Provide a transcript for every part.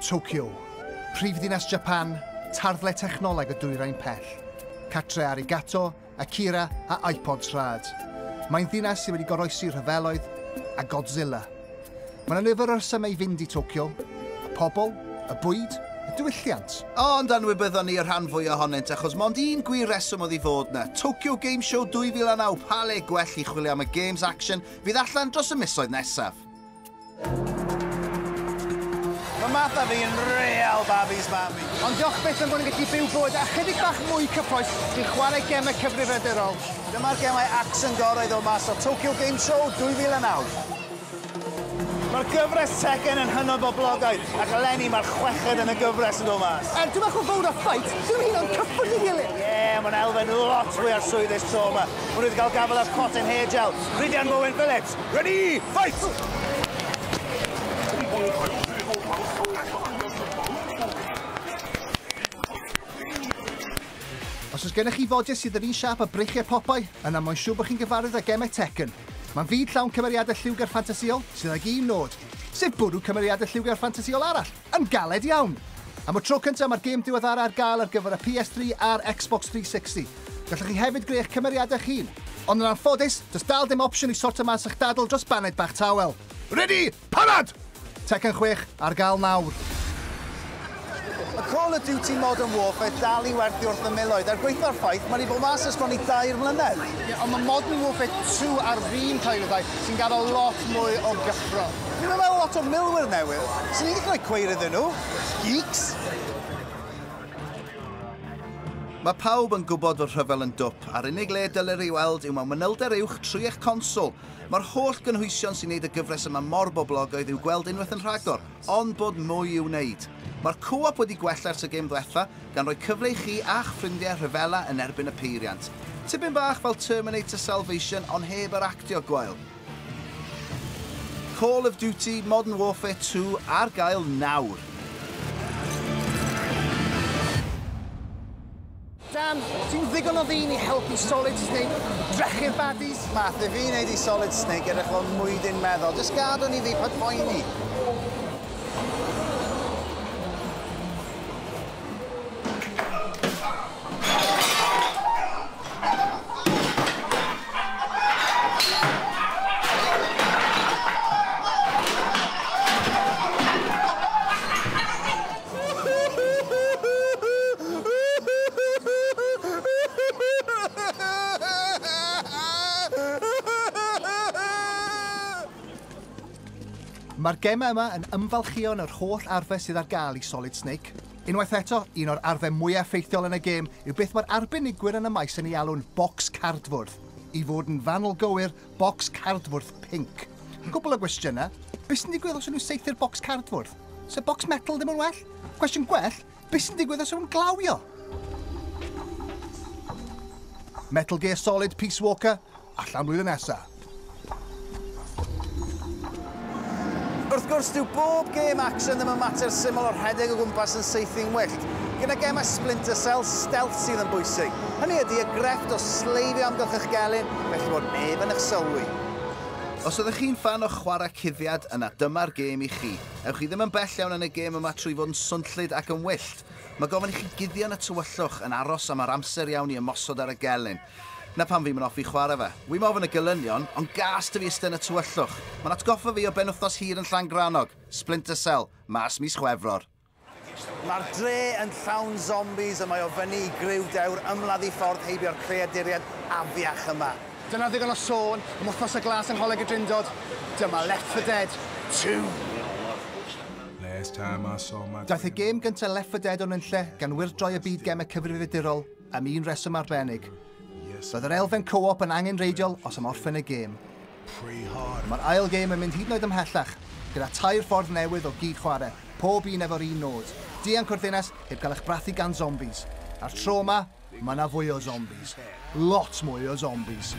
Tokyo, prifddinas Japan, tarddle technoleg o dwyrain pell. Catre arigato, Akira a iPods rhad. Mae'n ddinas sydd wedi goroesi rhyfeloedd a Godzilla. Mae yna nifer o resymau i fynd i Tokyo. Y pobl, y bwyd, y diwylliant. Ond anwybyddon ni y rhan fwy ohonynt achos mond un gwir reswm oedd i fod na. Tokyo Game Show 2009, pa le gwell i chwilio am y games action fydd allan dros y misoedd nesaf. Mae matha fi yn real babis mami. Ond diolch byth am bod yn gallu byw bywyd a chydig bach mwy cyffroes i chwarae gemau cyfrifiadurol. Dyma'r gemau action gorau ddod mas o Tokyo Game Show 2009. Mae'r gyfres Tekken yn hynod boblogaidd, ac eleni mae'r chweched yn y gyfres yn dod mas. Dwi'n meddwl fawr o ffait, dwi'n hyn o'n cyffwrdd i gilydd. Mae'n elfen lot fwy ar swyddus tro yma. Mae wedi cael gafel ar Cotton Hairgel, Rhydian Bowen Phillips. Ready, fight! Os oes gennych chi fodiau sydd yr un siap a breichiau popau, yna mae'n siŵr bod chi'n gyfarwydd â gemau Tekken. Mae'n fyd llawn cymeriadau lliwgar ffantasiol sydd ag un nod, sef bwrw cymeriadau lliwgar ffantasiol arall, yn galed iawn. Am y tro cyntaf mae'r gêm diweddara ar gael ar gyfer y PS3 a'r Xbox 360. Gallwch chi hefyd greu eich cymeriadau chi'n. Ond yn anffodus, does dal dim opsiwn i sorto mas eich dadl dros baned bach tawel. Ready, parad! Tekken 6 ar gael nawr. Y Call of Duty Modern Warfare dal i werthu wrth y miloedd, er gweithio'r ffaith mae'n i bod mas ys bron i 2 mlynedd. Ond mae Modern Warfare 2 ar fin cael ei sy'n gadael lot mwy o gyffro. Dwi'n meddwl lot o milwyr newydd, sy'n ni wedi gwneud cweir iddyn nhw. Geeks! Mae pawb yn gwybod fod rhyfel yn dwp, a'r unig le dylir ei weld yw mewn manylder uwch trwy eich consol. Mae'r holl gynhwysion sy'n neud y gyfres yma mor boblogaidd yw gweld unwaith yn rhagor, ond bod mwy i'w wneud. Mae'r co-op wedi gwella ers y gêm ddwetha, gan roi cyfle i chi a'ch ffrindiau rhyfela yn erbyn y peiriant. Tipyn bach fel Terminator Salvation, ond heb yr actio gwael. Call of Duty Modern Warfare 2 ar gael nawr. Dan, ti'n ddigon o ddyn i helpu Solid Snake drechu'r baddies? Math, i fi wneud i Solid Snake edrych fel mwydyn meddwl. Just gadw ni fi pad poeni. Mae'r gemau yma yn ymfalchio yn yr holl arfer sydd ar gael i Solid Snake. Unwaith eto, un o'r arfer mwyaf ffeithiol yn y gêm yw beth mae'r arbenigwyr yn y maes yn ei alw'n bocs cardfwrdd. I fod yn fanwl gywir, bocs cardfwrdd pink. Cwbl o gwestiynau, beth sy'n digwydd os ydyn nhw'n seithio'r bocs cardfwrdd? Se bocs metal ddim yn well? Cwestiwn gwell, beth sy'n digwydd os ydyn nhw'n glawio? Metal Gear Solid Peace Walker, allan blwyddyn nesaf. Wrth gwrs, dyw bob gêm action ddim yn mater syml o'r rhedeg o gwmpas yn saethu'n wyllt. Gyda gemau Splinter Cell, stealth sydd yn bwysig. Hynny ydy y grefft o sleifio amgylch eich gelyn, felly bod neb yn eich sylwi. Os ydych chi'n fan o chwarae cuddiad, yna dyma'r gêm i chi. Ewch chi ddim yn bell iawn yn y gêm yma trwy fod yn swnllyd ac yn wyllt. Mae gofyn i chi guddio yn y tywyllwch yn aros am yr amser iawn i ymosod ar y gelyn. Na pan fi'n mynd offi chwarae fe. Wy'n ofyn y gelynion, ond gas dy fi ystod yn y tywyllwch. Mae'n atgoffa fi o benwthnos hir yn Llangranog. Splinter Cell, mas mis Chwefror. Mae'r dre yn llawn zombies a mae o fyny i griw dewr ymladd i ffordd heibio'r creaduriad afiach yma. Dyna ddigon o sôn, am wythnos y glas yn holeg y drindod. Dyma Left 4 Dead 2. Daeth y gêm gyntaf Left 4 Dead o'n lle gan wirdroi y byd gemau cyfrifiadurol am un reswm arbennig. Roedd yr elfen co-op yn angenreidiol os am orffen y gêm. Mae'r ail gêm yn mynd hyd yn oed ymhellach, gyda 2 ffordd newydd o gyd chwarae, pob un efo'r un nod. Dianc o'r ddinas heb cael eich brathu gan zombies. A'r tro yma, mae yna fwy o zombies. Lot mwy o zombies.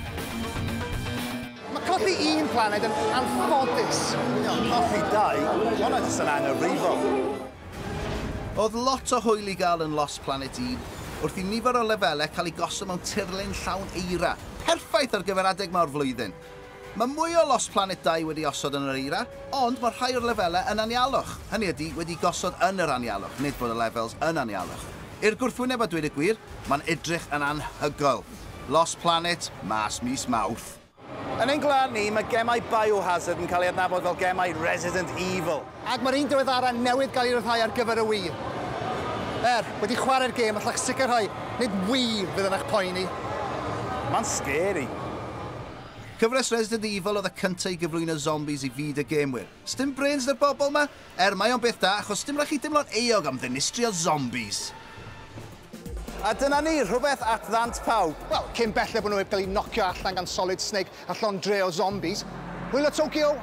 Mae colli un planed yn anffodus. Colli 2? Hwna jyst yn angerifol. Oedd lot o hwyl i gael yn Lost Planet 1, wrth i nifer o lefelau cael ei gosod mewn tirlun llawn eira. Perffaith ar gyfer adeg mawr flwyddyn. Mae mwy o Lost Planet 2 wedi osod yn yr eira, ond mae rhai o'r lefelau yn anialwch. Hynny ydy wedi gosod yn yr anialwch, nid bod y lefels yn anialwch. I'r gwrthwyneb a dweud y gwir, mae'n edrych yn anhygoel. Lost Planet, mas mis Mawrth. Yn ein gwlad ni, mae gemau Biohazard yn cael ei adnabod fel gemau Resident Evil. Ac mae'r un diweddara newydd gael ei ryddhau ar gyfer y Wii. Wedi chwarae'r gêm alla'ch sicrhau, nid Wii fydd yn eich poeni. Mae'n scary. Cyfres Resident Evil oedd y cyntaf i gyflwyno zombies i fyd y gemwyr. Sdim brains dy'r bobl yma? Mae o'n beth da, achos dim rhaid chi dimlo'n eog am ddinistrio zombies. A dyna ni, rhywbeth at ddant pawb. Wel, cyn belled bod nhw wedi cael ei nocio allan gan Solid Snake a llond dre o zombies. Hwyl o Tokyo!